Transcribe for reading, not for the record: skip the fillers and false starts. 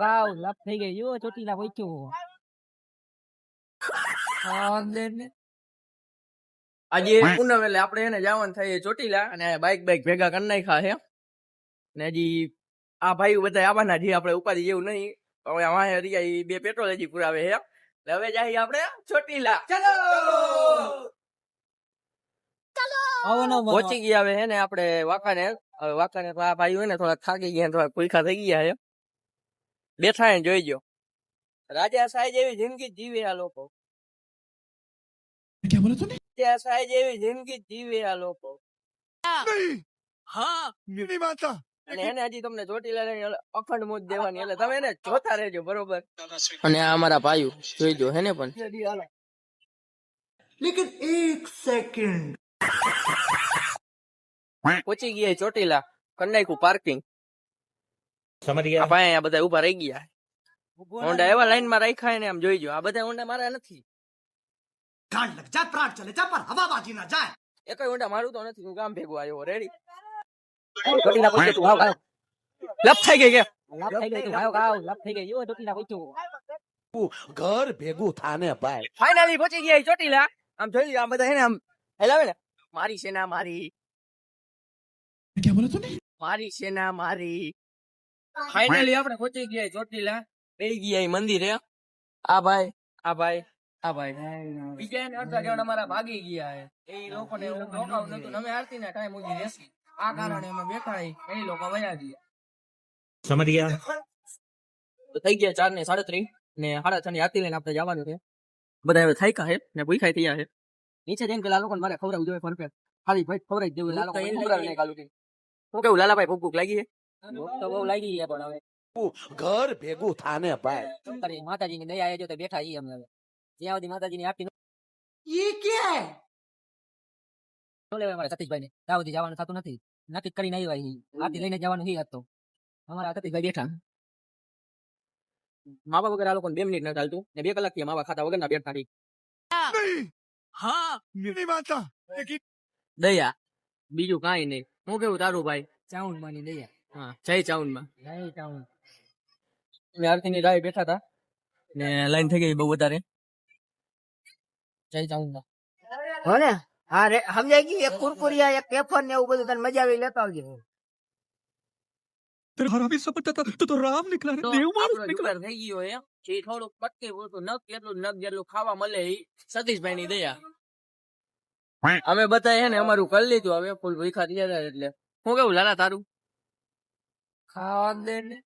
ગાવ લપ થઈ ગઈ જો ચોટીલા પહોંચ્યો. આજે પૂનમ એટલે આપણે એને જવાનું થાય ચોટીલા અને બાઈક ભેગા કરી નાખ્યા છે ને હજી આ ભાઈ બધા આવવાના જે આપણે ઉપાધિ જેવું નહીં. હવે વાંહે રહ્યા ઈ બે પેટ્રોલ હજી પુરાવે છે એટલે હવે જઈએ આપણે ચોટીલા. પહોંચી ગયા હવે હે ને આપણે વાંકાને. હવે વાંકાને તો આ ભાઈ હોય ને થોડા થાકી ગયા, થોડા ભૂખા થઈ ગયા છે. બેઠા ને જોઈ ગયો રાજા સાહેબ જેવી જિંદગી જીવે આ લોકો. રાજા સાહેબ જેવી જિંદગી જીવે આ લોકો. અને એને હજી તમને ચોટીલા લઈને અખંડ મોજ દેવાની એટલે તમે એને જોતા રહેજો બરોબર. અને આ અમારા ભાઈ જોઈજો હે ને પણ લેકિન એક સેકન્ડ પહોંચી ગયા ચોટીલા. કરી નાખ્યું પાર્કિંગ. સમજ ગયા ભાઈ અહીંયા બધા ઉભા રહી ગયા. હોન્ડા એવા લાઈન માં રાખ્યા ને આમ જોઈજો. આ બધા હોન્ડા મારા નથી. એક હોન્ડા મારું તો નથી. હું ગામ ભેગું આવ્યો. રેડી ચોટીલા પહોંચે તું. આવ લપ થઈ ગઈ કે લપ થઈ ગઈ તું ગાવ લપ થઈ ગઈ જો ચોટીલા પહોંચ્યો. ઘર ભેગું થાને ભાઈ. ફાઇનલી પહોંચી ગયા ચોટીલા. આમ જોઈ લો આ બધા હે ને આમ હેલાવે ને મારી સેના મારી. ક્યાં બોલો તું? મારી સેના મારી. ફાઇનલી આપણે પહોંચી ગયા ચોટીલા. બેસી ગયા મંદિરે. આ ભાઈ આ ભાઈ આ ભાઈ બીજા ને અડધા જણ અમારા ભાગી ગયા એ લોકોને રોકાવું નતું. અમે આરતી ના ટાઈમ સુધી બેસી આ કારણે અમે બેઠા એ લોકો વયા ગયા. સમજ ગયા. તો થઈ ગયા 4 ને 37 ને 6:30 ની આરતી લઈને આપણે જવાનું છે. બધા હવે થાક્યા છે ને ભૂખાઈ થયા છે. નીચે જઈને પેલા લોકોને મારે ખવડાવવું જોઈએ પરફેક્ટ. ખાલી ભાઈ ખવડાવી દેવું. લાલો ખવડાવી નહીં કાલું. હું કેવું લાલાભાઈ ભૂખ ભૂખ લાગી છે? ભૂખ તો બહુ લાગી છે પણ હવે ઘર ભેગું થાને ભાઈ. માતાજીની દયા આવી તો બેઠા છીએ અમે હવે. જ્યાં સુધી માતાજીની આપી લેવાય મારે સતીશભાઈ ને ત્યાં સુધી જવાનું થતું નથી. નક્કી કરીને આવ્યા આથી લઈને જવાનું નહીં હતો. અમારા સતીશભાઈ બેઠા માવા વગર આ લોકોને 2 મિનિટ ન ચાલતું ને 2 કલાક થી માવા ખાતા વગર ના બેઠા રહી. દયા બીજું કાંઈ નહીં. હું કેવું તારું ભાઈ? ચાઉન માની દયા. હા જય ચાઉનમાં. જય ચાઉન. અમે આરતી ની રાહ બેઠા હતા ને લાઈન થઈ ગઈ બહુ વધારે. જય ચાઉનમાં હો ને હા રે સમજાઈ ગઈ. એક કુરકુરિયા એક કેફર ને એવું બધું તને મજા આવી લેતા આવજે. તો રામ નીકળા રે દેવ માણસ નીકળા થઈ ગયો હે. જે થોડું પટકે બોલતો નગ જેટલું ખાવા મળે એ સતીશભાઈ ની દયા. અમે બધા હે ને અમારું કરી લીધું. હવે ફૂલ ભૂખા થયા એટલે હું કેવું લાલા તારું? ખાવા દે ને